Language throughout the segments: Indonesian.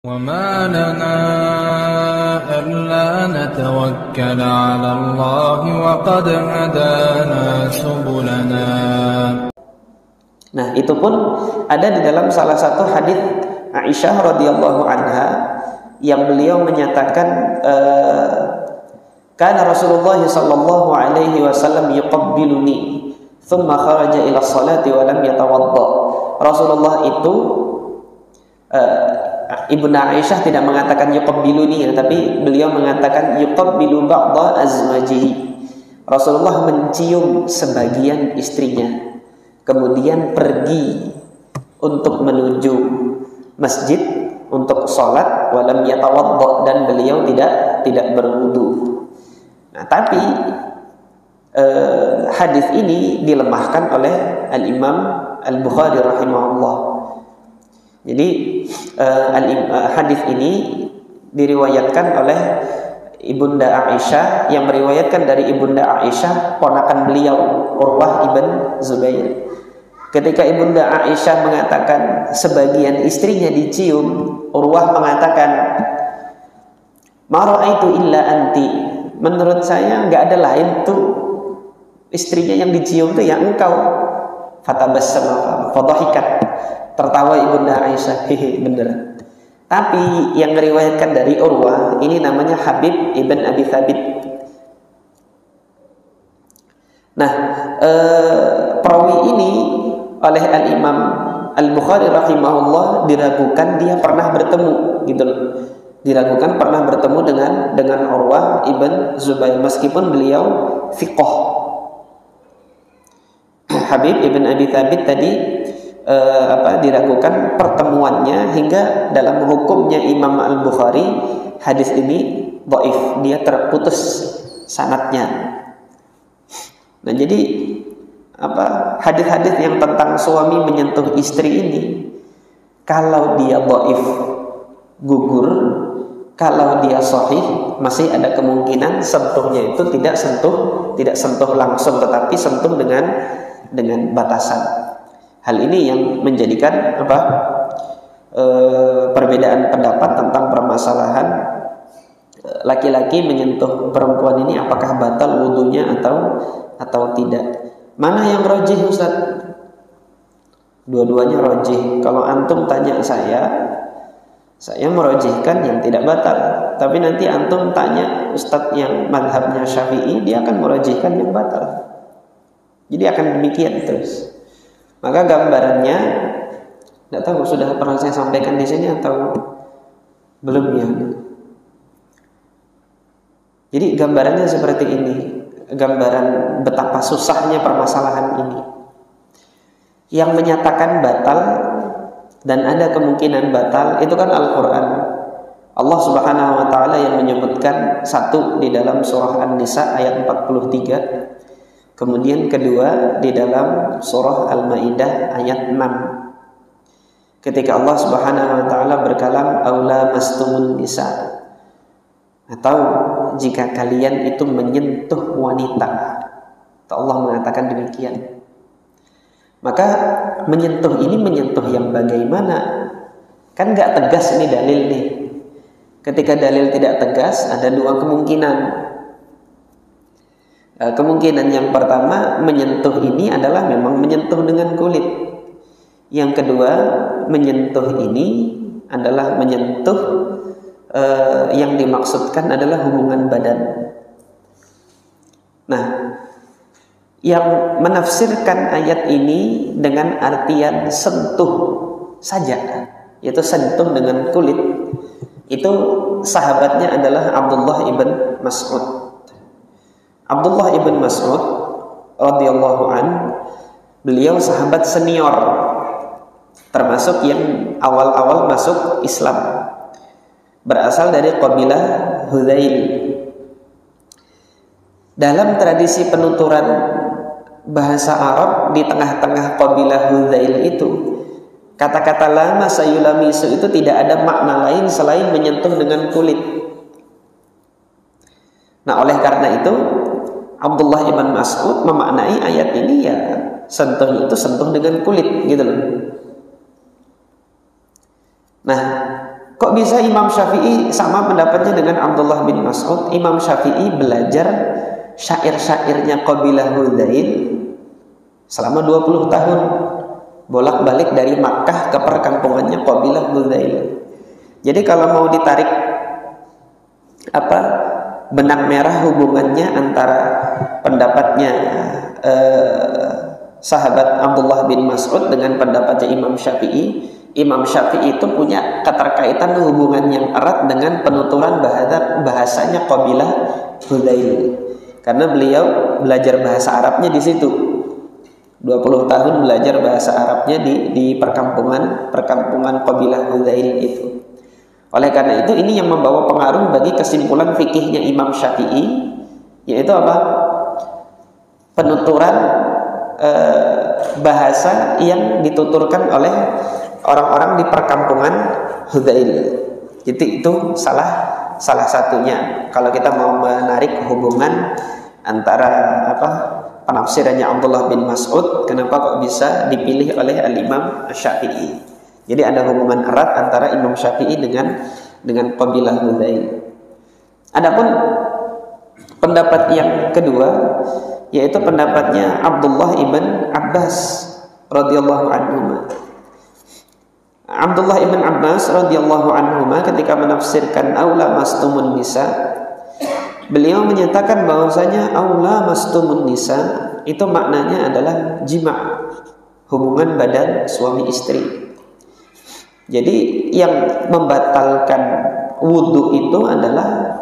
وَمَا لَنَا أَلَّا نَتَوَكَّلَ عَلَى اللَّهِ وَقَدْ هَدَانَا سُبُلَنَا. Nah, itu pun ada di dalam salah satu hadis Aisyah radhiyallahu anha yang beliau menyatakan kana Rasulullah sallallahu alaihi wasallam yuqabbiluni thumma kharaja ila sholati wa lam yatawadda. Rasulullah itu Ibunda Aisyah tidak mengatakan yuqabbiluni, tapi beliau mengatakan yuqabbilu ba'dha azwajihi. Rasulullah mencium sebagian istrinya, kemudian pergi untuk menuju masjid untuk sholat walam yatawadda, dan beliau tidak berwudu. Nah, tapi hadis ini dilemahkan oleh Al-Imam Al-Bukhari rahimahullah. Jadi hadis ini diriwayatkan oleh Ibunda Aisyah, yang meriwayatkan dari Ibunda Aisyah ponakan beliau Urwah ibn Zubair. Ketika Ibunda Aisyah mengatakan sebagian istrinya dicium, Urwah mengatakan, "Ma ra'aitu illa anti." Menurut saya enggak ada lain tuh istrinya yang dicium tuh yang engkau. Fatabassama fadhahikat. Tertawa Ibunda Aisyah, hehe, bener. Tapi yang meriwayatkan dari Urwah ini namanya Habib ibn Abi Thabit. Nah, perawi ini oleh Al-Imam Al-Bukhari rahimahullah diragukan dia pernah bertemu, gitu loh. Diragukan pernah bertemu dengan Urwah ibn Zubair meskipun beliau fiqh. Habib ibn Abi Thabit tadi diragukan pertemuannya, hingga dalam hukumnya Imam Al-Bukhari hadis ini dhaif, dia terputus sanadnya. Nah, jadi hadis-hadis yang tentang suami menyentuh istri ini, kalau dia dhaif gugur, kalau dia sahih masih ada kemungkinan sentuhnya itu tidak sentuh langsung, tetapi sentuh dengan batasan. Hal ini yang menjadikan perbedaan pendapat tentang permasalahan laki-laki menyentuh perempuan ini apakah batal wudunya atau tidak. Mana yang rajih, Ustaz? Dua-duanya rajih. Kalau antum tanya saya merajihkan yang tidak batal. Tapi nanti antum tanya Ustaz yang mazhabnya Syafi'i, dia akan merajihkan yang batal. Jadi akan demikian terus. Maka gambarannya, tidak tahu sudah pernah saya sampaikan di sini atau belum ya. Jadi gambarannya seperti ini, gambaran betapa susahnya permasalahan ini. Yang menyatakan batal dan ada kemungkinan batal itu kan Al-Quran. Allah Subhanahu Wa Taala yang menyebutkan satu di dalam surah An-Nisa ayat 43. Kemudian kedua di dalam surah Al-Maidah ayat 6. Ketika Allah Subhanahu wa taala berkalam aula mastumun nisa, atau jika kalian itu menyentuh wanita. Allah mengatakan demikian. Maka menyentuh ini menyentuh yang bagaimana? Kan enggak tegas ini dalil nih. Ketika dalil tidak tegas ada dua kemungkinan. Kemungkinan yang pertama, menyentuh ini adalah memang menyentuh dengan kulit. Yang kedua, menyentuh ini adalah menyentuh yang dimaksudkan adalah hubungan badan. Nah, yang menafsirkan ayat ini dengan artian sentuh saja, yaitu sentuh dengan kulit, itu sahabatnya adalah Abdullah ibn Mas'ud. Abdullah ibn Mas'ud radhiyallahu an, beliau sahabat senior, termasuk yang awal-awal masuk Islam, berasal dari kabilah Hudzail. Dalam tradisi penuturan bahasa Arab di tengah-tengah kabilah Hudzail itu, kata-kata lama sayulamisu itu tidak ada makna lain selain menyentuh dengan kulit. Nah, oleh karena itu Abdullah ibn Mas'ud memaknai ayat ini ya sentuhnya itu sentuh dengan kulit, gitu loh. Nah, kok bisa Imam Syafi'i sama pendapatnya dengan Abdullah bin Mas'ud? Imam Syafi'i belajar syair-syairnya Qabilah Hudzail selama 20 tahun, bolak-balik dari Makkah ke perkampungannya Qabilah Hudzail. Jadi kalau mau ditarik benang merah hubungannya antara pendapatnya sahabat Abdullah bin Mas'ud dengan pendapatnya Imam Syafi'i, Imam Syafi'i itu punya keterkaitan hubungan yang erat dengan penuturan bahasanya Qabilah Hudzail. Karena beliau belajar bahasa Arabnya di situ. 20 tahun belajar bahasa Arabnya di perkampungan Qabilah Hudzail itu. Oleh karena itu ini yang membawa pengaruh bagi kesimpulan fikihnya Imam Syafi'i, yaitu apa? Penuturan bahasa yang dituturkan oleh orang-orang di perkampungan Hudzail. Jadi itu salah satunya. Kalau kita mau menarik hubungan antara penafsirannya Abdullah bin Mas'ud, kenapa kok bisa dipilih oleh Al-Imam Syafi'i? Jadi ada hubungan erat antara Imam Syafi'i dengan Qabilah Hudzail. Adapun pendapat yang kedua, yaitu pendapatnya Abdullah ibn Abbas radhiyallahu anhu. Abdullah ibn Abbas radhiyallahu anhu ketika menafsirkan aula mastumun nisa, beliau menyatakan bahwasanya aula mastumun nisa itu maknanya adalah jima', hubungan badan suami istri. Jadi yang membatalkan wudu itu adalah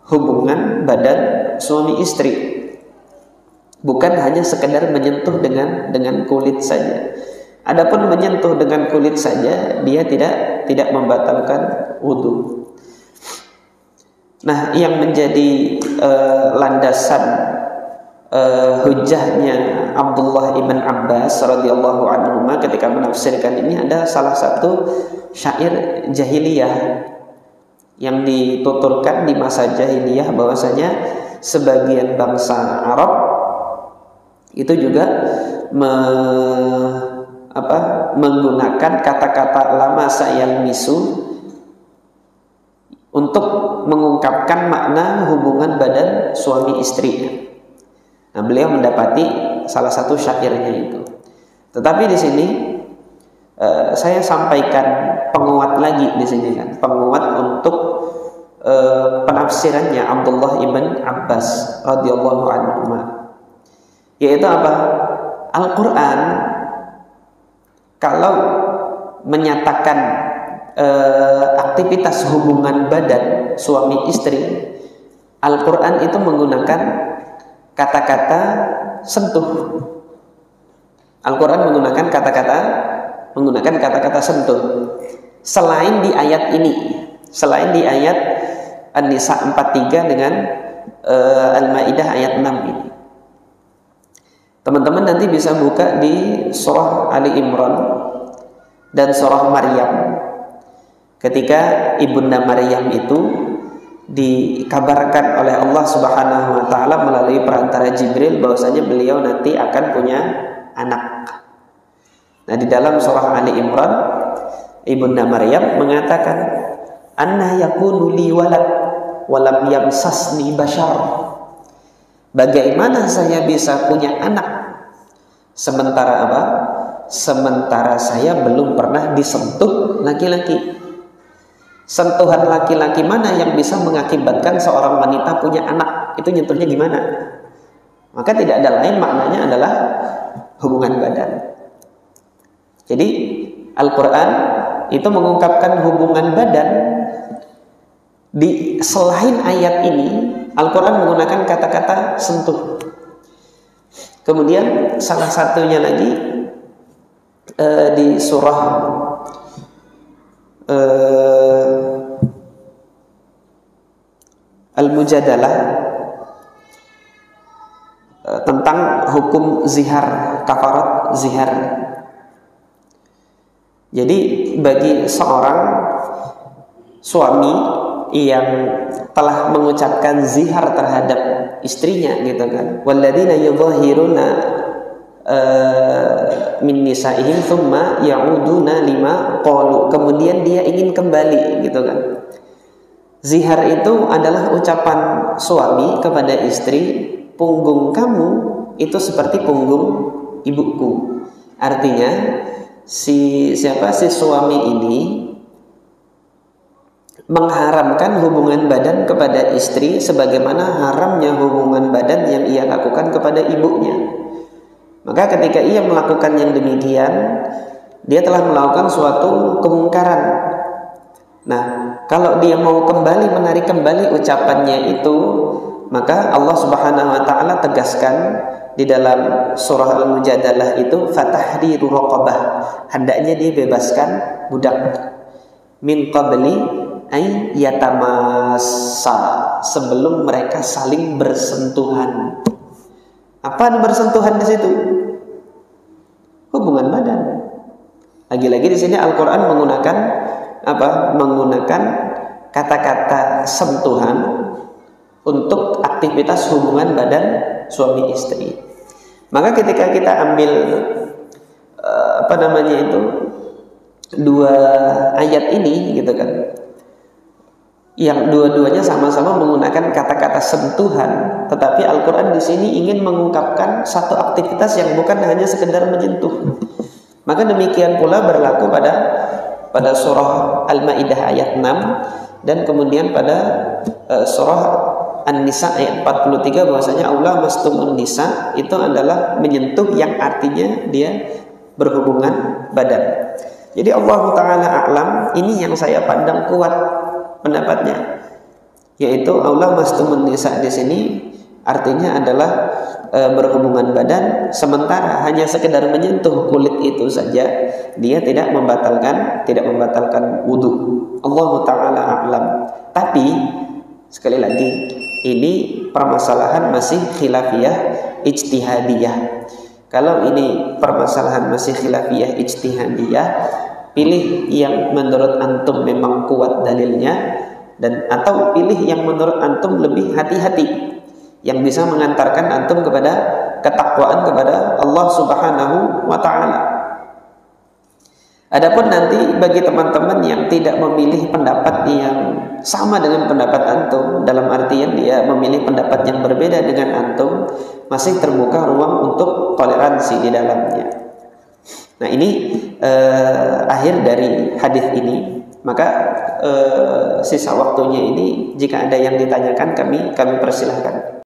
hubungan badan suami istri, bukan hanya sekedar menyentuh dengan kulit saja. Adapun menyentuh dengan kulit saja dia tidak membatalkan wudu. Nah, yang menjadi landasan hujahnya Abdullah ibn Abbas radhiyallahu anhu ketika menafsirkan ini ada salah satu syair jahiliyah yang dituturkan di masa jahiliyah, bahwasanya sebagian bangsa Arab itu juga menggunakan kata-kata lama sayang misu untuk mengungkapkan makna hubungan badan suami istri. Nah, beliau mendapati salah satu syairnya itu. Tetapi di sini saya sampaikan penguat lagi di sini kan, penguat untuk penafsirannya Abdullah ibn Abbas radhiyallahu anhu, yaitu apa? Al-Quran kalau menyatakan aktivitas hubungan badan suami istri, Al-Quran itu menggunakan kata-kata sentuh. Al-Quran menggunakan kata-kata sentuh. Selain di ayat ini, selain di ayat An-Nisa 43 dengan Al-Maidah ayat 6 ini. Teman-teman nanti bisa buka di surah Ali Imran dan surah Maryam. Ketika ibunda Maryam itu dikabarkan oleh Allah Subhanahu wa taala melalui perantara Jibril bahwasanya beliau nanti akan punya anak. Nah, di dalam surah Ali Imran ibunda Maryam mengatakan, "Anna yakunu li walad wa lam yamsasni bashar." Bagaimana saya bisa punya anak sementara apa? Sementara saya belum pernah disentuh laki-laki. Sentuhan laki-laki mana yang bisa mengakibatkan seorang wanita punya anak? Itu nyentuhnya gimana? Maka tidak ada lain, maknanya adalah hubungan badan. Jadi Al-Quran itu mengungkapkan hubungan badan. Di selain ayat ini, Al-Quran menggunakan kata-kata sentuh. Kemudian salah satunya lagi di surah Al-Mujadalah tentang hukum zihar, kafarat zihar. Jadi bagi seorang suami yang telah mengucapkan zihar terhadap istrinya gitu kan, walladzina yudhahiruna min nisaihim thumma ya'uduna lima qalu, kemudian dia ingin kembali gitu kan. Zihar itu adalah ucapan suami kepada istri, punggung kamu itu seperti punggung ibuku. Artinya si suami ini mengharamkan hubungan badan kepada istri sebagaimana haramnya hubungan badan yang ia lakukan kepada ibunya. Maka ketika ia melakukan yang demikian, dia telah melakukan suatu kemungkaran. Nah, kalau dia mau kembali menarik kembali ucapannya itu, maka Allah Subhanahu wa taala tegaskan di dalam surah Al-Mujadalah itu, fatahriru raqabah, hendaknya dia bebaskan budak, min qabli ay yatamassa, sebelum mereka saling bersentuhan. Apa bersentuhan di situ? Hubungan badan. Lagi-lagi di sini Al-Qur'an menggunakan apa? Menggunakan kata-kata sentuhan untuk aktivitas hubungan badan suami istri. Maka ketika kita ambil dua ayat ini gitu kan, yang dua-duanya sama-sama menggunakan kata-kata sentuhan, tetapi Al-Quran di sini ingin mengungkapkan satu aktivitas yang bukan hanya sekedar menyentuh. Maka demikian pula berlaku pada surah Al-Maidah ayat 6 dan kemudian pada surah An-Nisa ayat 43 bahwasanya Allah mastumun nisa itu adalah menyentuh yang artinya dia berhubungan badan. Jadi Allah Ta'ala a'lam, ini yang saya pandang kuat pendapatnya, yaitu Allah mastumun nisa di sini artinya adalah berhubungan badan, sementara hanya sekedar menyentuh kulit itu saja dia tidak membatalkan wudu. Allah Ta'ala a'lam. Tapi sekali lagi ini permasalahan masih khilafiyah ijtihadiyah. Kalau ini permasalahan masih khilafiyah ijtihadiyah, pilih yang menurut antum memang kuat dalilnya, dan atau pilih yang menurut antum lebih hati-hati, yang bisa mengantarkan antum kepada ketakwaan kepada Allah Subhanahu wa taala. Adapun nanti bagi teman-teman yang tidak memilih pendapat yang sama dengan pendapat antum, dalam artian dia memilih pendapat yang berbeda dengan antum, masih terbuka ruang untuk toleransi di dalamnya. Nah, ini akhir dari hadis ini. Maka sisa waktunya ini jika ada yang ditanyakan kami persilahkan.